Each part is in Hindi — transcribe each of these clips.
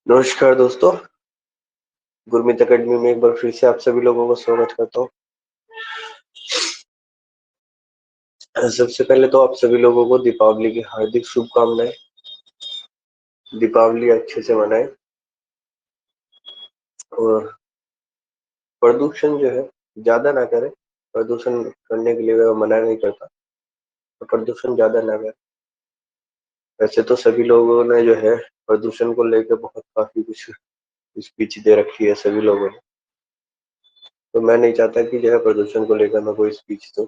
नमस्कार दोस्तों, गुरमीत अकेडमी में एक बार फिर से आप सभी लोगों को स्वागत करता हूँ। सबसे पहले तो आप सभी लोगों को दीपावली की हार्दिक शुभकामनाएं। दीपावली अच्छे से मनाएं और प्रदूषण जो है ज्यादा ना करें। प्रदूषण करने के लिए मैं मना नहीं करता, तो प्रदूषण ज्यादा ना करें। वैसे तो सभी लोगों ने जो है प्रदूषण को लेकर बहुत काफी कुछ स्पीच दे रखी है सभी लोगों ने, तो मैं नहीं चाहता कि जो है प्रदूषण को लेकर मैं कोई स्पीच दूं,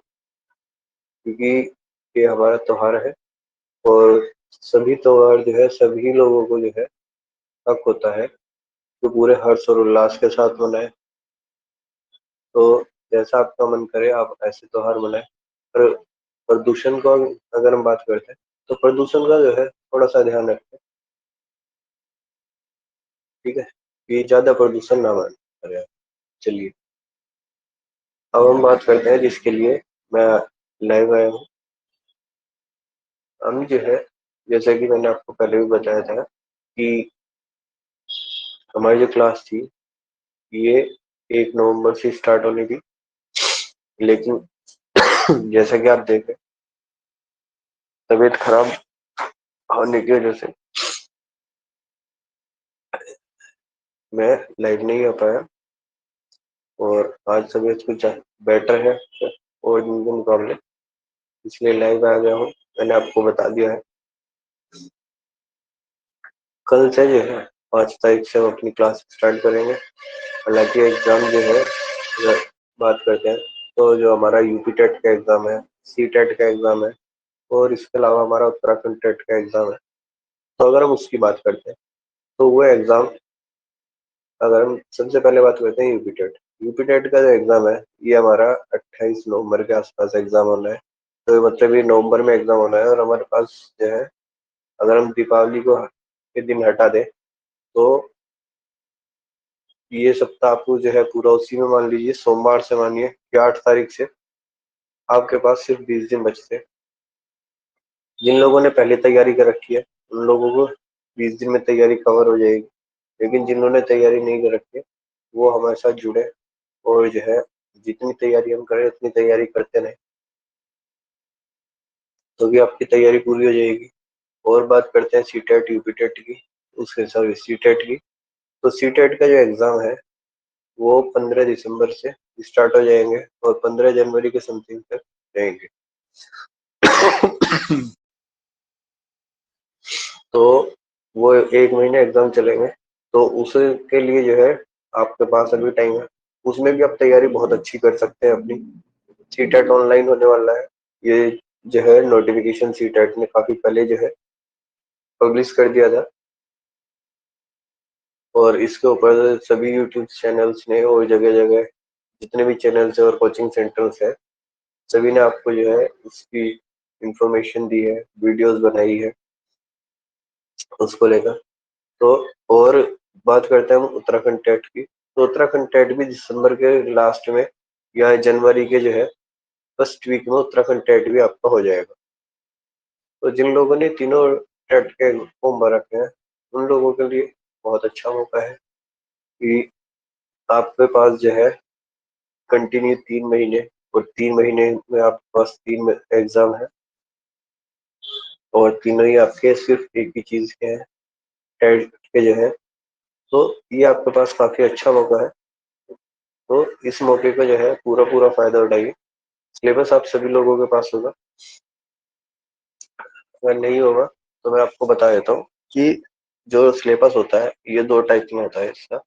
क्योंकि ये हमारा त्योहार है और सभी त्योहार जो है सभी लोगों को जो है हक होता है जो पूरे हर्ष और उल्लास के साथ मनाए। तो जैसा आपका मन करे आप ऐसे त्योहार मनाएं। पर प्रदूषण को अगर हम बात करते हैं तो प्रदूषण का जो है थोड़ा सा ध्यान रखें, ठीक है, कि ज्यादा प्रदूषण ना करें। चलिए अब हम बात करते हैं जिसके लिए मैं लाइव आया हूँ। हम जो है जैसे कि मैंने आपको पहले भी बताया था कि हमारी जो क्लास थी ये 1 नवंबर से स्टार्ट होनी थी, लेकिन जैसा कि आप देखें तबीयत खराब होने की वजह से मैं लाइव नहीं आ पाया और आज तबीयत कुछ बेटर है और दिन के मुकाबले, इसलिए लाइव आ गया हूँ। मैंने आपको बता दिया है कल से जो है 5 तारीख से हम अपनी क्लास स्टार्ट करेंगे। हालांकि एग्जाम जो है अगर बात करते हैं तो जो हमारा यूपी टेट का एग्जाम है, सी टेट का एग्जाम है और इसके अलावा हमारा उत्तराखंड टेट का एग्जाम है। तो अगर हम उसकी बात करते हैं तो वो एग्जाम, अगर हम सबसे पहले बात करते हैं यूपी टेट का जो एग्जाम है ये हमारा 28 नवंबर के आसपास एग्जाम होना है। तो ये मतलब ये नवंबर में एग्जाम होना है और हमारे पास जो है अगर हम दीपावली को के दिन हटा दें तो ये सप्ताह आपको जो है पूरा उसी में मान लीजिए, सोमवार से मानिए कि 8 तारीख से आपके पास सिर्फ 20 दिन बचते हैं। जिन लोगों ने पहले तैयारी कर रखी है उन लोगों को 20 दिन में तैयारी कवर हो जाएगी, लेकिन जिन्होंने तैयारी नहीं कर रखी है वो हमारे साथ जुड़े और जो है जितनी तैयारी हम करें उतनी तैयारी करते रहे तो भी आपकी तैयारी पूरी हो जाएगी। और बात करते हैं सी टेट यूपी टेट की, उसके सॉरी सी टेट की। तो सी टेट का जो एग्जाम है वो 15 दिसंबर से स्टार्ट हो जाएंगे और 15 जनवरी के समथिंग तक रहेंगे। तो वो 1 महीने एग्जाम चलेंगे, तो उसके लिए जो है आपके पास अभी टाइम है, उसमें भी आप तैयारी बहुत अच्छी कर सकते हैं अपनी। सी टेट ऑनलाइन होने वाला है, ये जो है नोटिफिकेशन सी टेट ने काफी पहले जो है पब्लिश कर दिया था और इसके ऊपर सभी यूट्यूब चैनल्स ने और जगह जगह जितने भी चैनल्स है और कोचिंग सेंटर्स है सभी ने आपको जो है उसकी इंफॉर्मेशन दी है, वीडियोस बनाई है उसको लेकर। तो और बात करते हैं हम उत्तराखंड टेट की, तो उत्तराखंड टेट भी दिसंबर के लास्ट में या जनवरी के जो है फर्स्ट वीक में उत्तराखंड टेट भी आपका हो जाएगा। तो जिन लोगों ने तीनों टेट के फॉर्म भर रखे हैं उन लोगों के लिए बहुत अच्छा मौका है कि आपके पास जो है कंटिन्यू 3 महीने, और 3 महीने में आपके पास 3 एग्जाम है और तीनों ही आपके सिर्फ एक ही चीज के हैं, टेट के जो है। तो ये आपके पास काफी अच्छा मौका है, तो इस मौके का जो है पूरा पूरा फायदा उठाइए। सिलेबस आप सभी लोगों के पास होगा, अगर नहीं होगा तो मैं आपको बता देता हूँ कि जो सिलेबस होता है ये 2 टाइप में होता है इसका,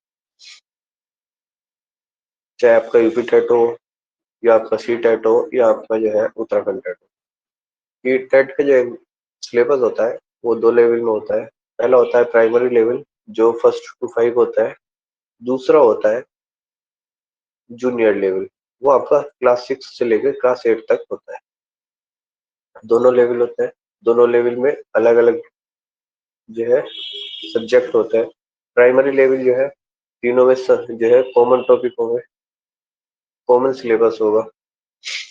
चाहे आपका यूपी टेट हो या आपका सी टेट हो या आपका जो है उत्तराखंड टेट हो। ये टेट का जो सिलेबस होता है वो 2 लेवल में होता है। पहला होता है प्राइमरी लेवल जो 1st to 5 होता है, दूसरा होता है जूनियर लेवल, वो आपका क्लास 6 से लेकर क्लास 8 तक होता है। दोनों लेवल होते हैं, दोनों लेवल में अलग अलग जो है सब्जेक्ट होते हैं। प्राइमरी लेवल जो है तीनों में जो है कॉमन टॉपिक होंगे, कॉमन सिलेबस होगा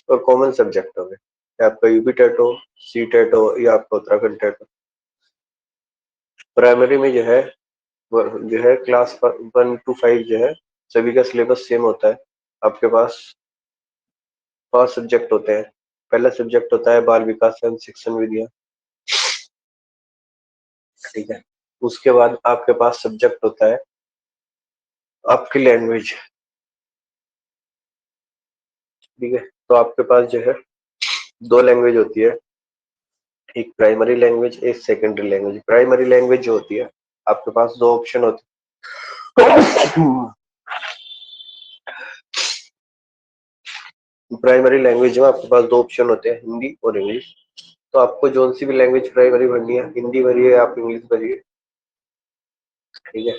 और कॉमन सब्जेक्ट होंगे, चाहे आपका यूपी टेट हो, सी टेट हो या आपका उत्तराखंड टेट हो। प्राइमरी में जो है जो है क्लास 1 to 5 जो है सभी का सिलेबस सेम होता है। आपके पास 5 सब्जेक्ट होते हैं। पहला सब्जेक्ट होता है बाल विकास एवं शिक्षण विधियां, ठीक है। उसके बाद आपके पास सब्जेक्ट होता है आपकी लैंग्वेज, ठीक है। तो आपके पास जो है 2 लैंग्वेज होती है, एक प्राइमरी लैंग्वेज, एक सेकेंडरी लैंग्वेज। प्राइमरी लैंग्वेज जो होती है आपके पास 2 ऑप्शन होते हैं। प्राइमरी लैंग्वेज में आपके पास 2 ऑप्शन होते हैं, हिंदी और इंग्लिश। तो आपको जो सी भी लैंग्वेज प्राइमरी भरनी है, हिंदी भरिए आप इंग्लिश भरिए, ठीक है।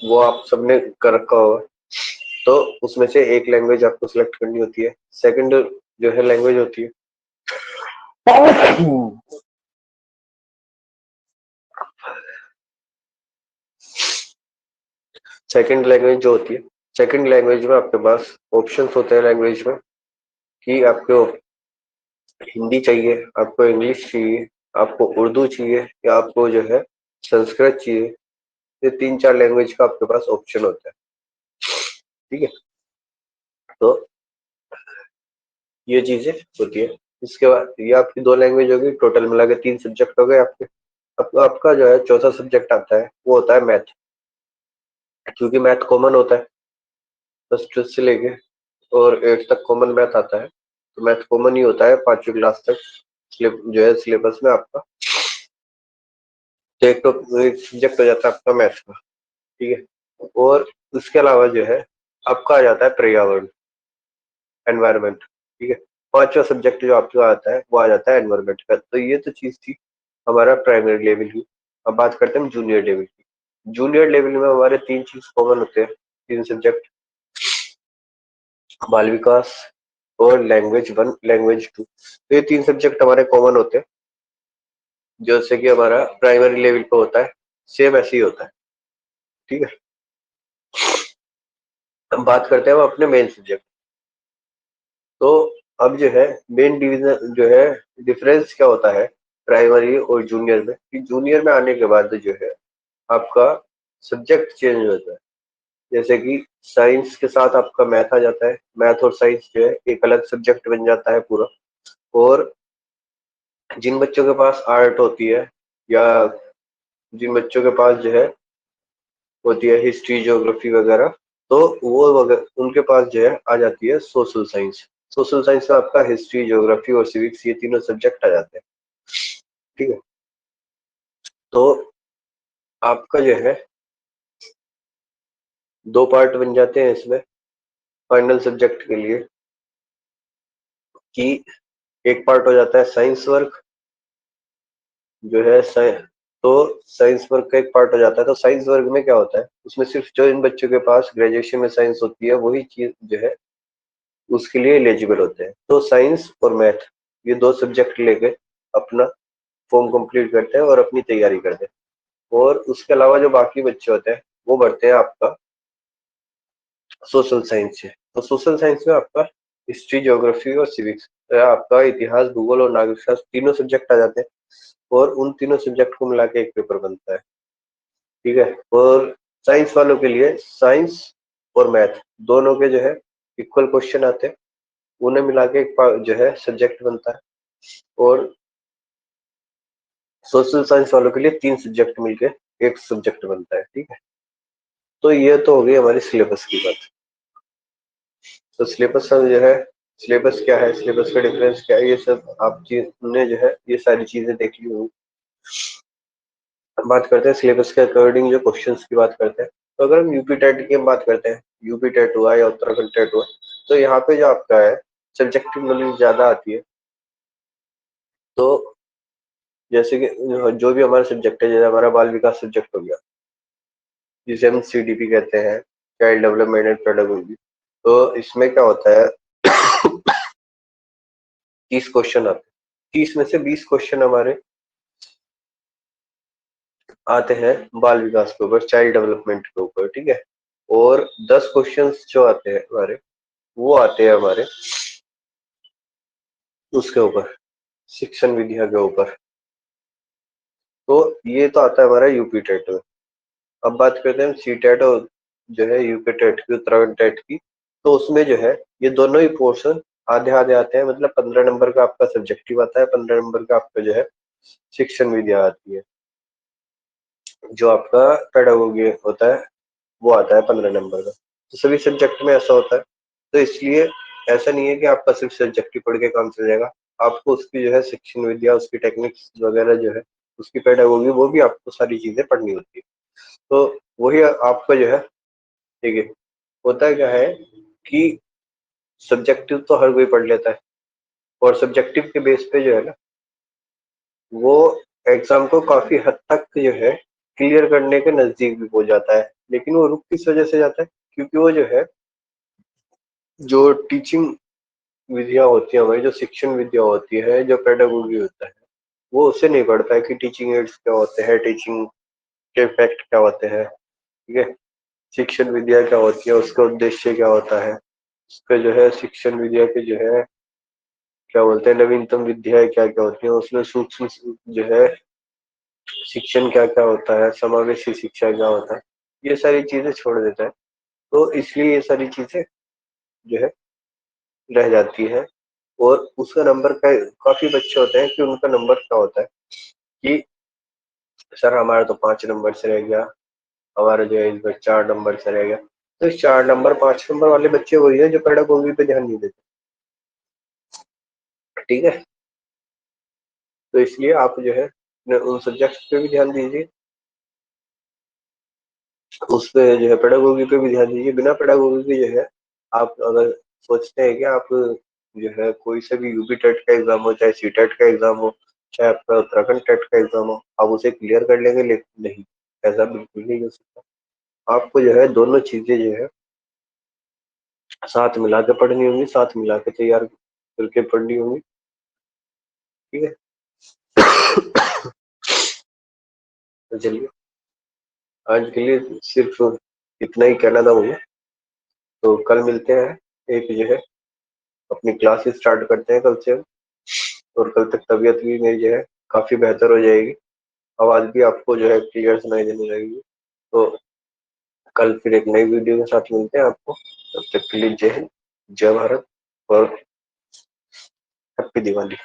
वो आप सबने कर रखा होगा। तो उसमें से एक लैंग्वेज आपको सिलेक्ट करनी होती है। सेकंड जो है लैंग्वेज होती है सेकंड लैंग्वेज जो होती है, सेकंड लैंग्वेज में आपके पास ऑप्शंस होते हैं लैंग्वेज में, कि आपको हिंदी चाहिए, आपको इंग्लिश चाहिए, आपको उर्दू चाहिए, या आपको जो है संस्कृत चाहिए। ये 3-4 लैंग्वेज का आपके पास ऑप्शन होता है, ठीक है। तो ये चीजें होती है। इसके बाद ये आपकी 2 लैंग्वेज होगी, टोटल मिला के 3 सब्जेक्ट हो गए आपके। अब आपका जो है चौथा सब्जेक्ट आता है, वो होता है मैथ। क्योंकि मैथ कॉमन होता है, फर्स्ट से लेके और 8 तक कॉमन मैथ आता है। तो मैथ कॉमन ही होता है 5वीं क्लास तक जो है सिलेबस में आपका। तो एक सब्जेक्ट हो जाता है आपका मैथ का, ठीक है। और उसके अलावा जो है आपका आ जाता है पर्यावरण, एनवायरमेंट, ठीक है। 5वां सब्जेक्ट जो आपका आता है वो आ जाता है एनवायरमेंट का। तो ये तो चीज थी हमारा प्राइमरी लेवल की। अब बात करते हैं जूनियर लेवल की। जूनियर लेवल में हमारे 3 चीज कॉमन होते हैं, 3 सब्जेक्ट, बाल विकास और लैंग्वेज 1 लैंग्वेज 2। तो ये 3 सब्जेक्ट हमारे कॉमन होते हैं, जैसे कि हमारा प्राइमरी लेवल पे होता है, सेम ऐसे ही होता है, ठीक है। हम बात करते हैं अपने मेन सब्जेक्ट। तो अब जो है मेन डिवीजन जो है, डिफरेंस क्या होता है प्राइमरी और जूनियर में, कि जूनियर में आने के बाद जो है आपका सब्जेक्ट चेंज होता है। जैसे कि साइंस के साथ आपका मैथ आ जाता है, मैथ और साइंस जो है एक अलग सब्जेक्ट बन जाता है पूरा। और जिन बच्चों के पास आर्ट होती है, या जिन बच्चों के पास जो है होती है हिस्ट्री ज्योग्राफी वगैरह, तो वो उनके पास जो है आ जाती है सोशल साइंस। सोशल साइंस में आपका हिस्ट्री ज्योग्राफी और सिविक्स, ये तीनों सब्जेक्ट आ जाते हैं, ठीक है। तो आपका जो है 2 पार्ट बन जाते हैं इसमें फाइनल सब्जेक्ट के लिए, कि एक पार्ट हो जाता है साइंस वर्क जो है तो साइंस वर्क का एक पार्ट हो जाता है। तो साइंस वर्क में क्या होता है, उसमें सिर्फ जो इन बच्चों के पास ग्रेजुएशन में साइंस होती है वही चीज जो है उसके लिए एलिजिबल होते हैं। तो साइंस और मैथ ये 2 सब्जेक्ट लेके अपना फॉर्म कंप्लीट करते हैं और अपनी तैयारी करते हैं। और उसके अलावा जो बाकी बच्चे होते हैं वो बढ़ते हैं आपका सोशल साइंस से। तो सोशल साइंस में आपका हिस्ट्री ज्योग्राफी और सिविक्स, आपका इतिहास भूगोल और नागरिक शास्त्र तीनों सब्जेक्ट आ जाते हैं। और उन तीनों सब्जेक्ट को मिला के एक पेपर बनता है, ठीक है। और साइंस वालों के लिए साइंस और मैथ दोनों के जो है इक्वल क्वेश्चन आते हैं, उन्हें मिला के एक जो है सब्जेक्ट बनता है। और सोशल साइंस वालों के लिए 3 सब्जेक्ट मिलके एक सब्जेक्ट बनता है, ठीक है। तो ये तो हो गई हमारी सिलेबस की बात। तो सिलेबस सब जो है, सिलेबस क्या है, सिलेबस का डिफरेंस क्या है, ये सब आप चीज ने जो है ये सारी चीजें देख ली होंगी। हम बात करते हैं सिलेबस के अकॉर्डिंग जो क्वेश्चंस की बात करते हैं। तो अगर हम यूपी टेट की बात करते हैं, यूपी टेट हुआ या उत्तराखंड टेट हुआ, तो यहाँ पे जो आपका है सब्जेक्टिव नॉलेज ज्यादा आती है। तो जैसे कि जो भी हमारा सब्जेक्ट है, जैसे हमारा बाल विकास सब्जेक्ट हो गया, जिसे हम सीडीपी कहते हैं, चाइल्ड डेवलपमेंट एंड पेडागोजी। तो इसमें क्या होता है 30 क्वेश्चन आते हैं। 30 में से 20 क्वेश्चन हमारे आते हैं बाल विकास के ऊपर, चाइल्ड डेवलपमेंट के ऊपर, ठीक है। और 10 क्वेश्चन जो आते हैं हमारे, वो आते हैं हमारे उसके ऊपर, शिक्षण विधियां के ऊपर। तो ये तो आता है हमारा यूपी टेट में। अब बात करते हैं सी टेट और जो है यूपी टेट की, उत्तराखंड टेट की। तो उसमें जो है ये दोनों ही पोर्शन आधे आधे आते हैं, मतलब 15 नंबर का आपका सब्जेक्टिव आता है, 15 नंबर का आपका जो है शिक्षण विद्या आती है। जो आपका पेडागोगी होता है वो आता है 15 नंबर का। तो सभी सब्जेक्ट में ऐसा होता है। तो इसलिए ऐसा नहीं है कि आपका सिर्फ सब्जेक्टिव पढ़ के काम चल जाएगा, आपको उसकी जो है शिक्षण विद्या, उसकी टेक्निक्स वगैरह जो है, उसकी पेडागोगी, वो भी आपको सारी चीजें पढ़नी होती है। तो वही आपका जो है, ठीक है, होता क्या है कि सब्जेक्टिव तो हर कोई पढ़ लेता है, और सब्जेक्टिव के बेस पे जो है ना, वो एग्जाम को काफी हद तक जो है क्लियर करने के नजदीक भी हो जाता है। लेकिन वो रुक किस वजह से जाता है? क्योंकि वो जो है, जो टीचिंग विधियां होती है हमारी, जो शिक्षण विद्या होती है, जो पेडागोगी होता है, वो उससे नहीं पढ़ता है कि टीचिंग एड्स क्या होते हैं, टीचिंग के फैक्ट क्या होते हैं, ठीक है, शिक्षण विद्या क्या होती है, उसका उद्देश्य क्या होता है, उसका जो है शिक्षण विद्या के जो है क्या बोलते हैं, नवीनतम विद्याएं क्या क्या होती है, उसमें सूक्ष्म जो है शिक्षण क्या क्या होता है, समावेशी शिक्षा क्या होता है, ये सारी चीजें छोड़ देता है। तो इसलिए ये सारी चीजें जो है रह जाती है। और उसका नंबर का, काफी बच्चे होते हैं कि उनका नंबर क्या होता है कि सर हमारा तो 5 नंबर से रह गया, हमारा जो है इस बार 4 नंबर से रह गया। तो इस 4 नंबर 5 नंबर वाले बच्चे वही है जो पेडागोगी पे ध्यान नहीं देते, ठीक है। तो इसलिए आप जो है उन सब्जेक्ट पे भी ध्यान दीजिए, उस पे जो है पेडागोगी पे भी ध्यान दीजिए। बिना पेडागोगी के जो है, आप अगर सोचते हैं कि आप जो है कोई से भी यूपी टेट का एग्जाम हो, चाहे सी टेट का एग्जाम हो, चाहे आपका उत्तराखंड टेट का एग्जाम हो, आप उसे क्लियर कर लेंगे, लेकिन नहीं, ऐसा बिल्कुल नहीं हो सकता। आपको जो है दोनों चीजें जो है साथ मिला के पढ़नी होंगी, साथ मिला के तैयार करके पढ़नी होंगी, ठीक है। तो चलिए, आज के लिए सिर्फ इतना ही कहना था मुझे। तो कल मिलते हैं, एक जो है अपनी क्लास स्टार्ट करते हैं कल से हम। और कल तक तबीयत भी मेरी जो है काफी बेहतर हो जाएगी, आवाज भी आपको जो है क्लियर सुनाई देने लगेगी। तो कल फिर एक नई वीडियो के साथ मिलते हैं आपको। तब तक के लिए जय हिंद, जय भारत, और हैप्पी दिवाली।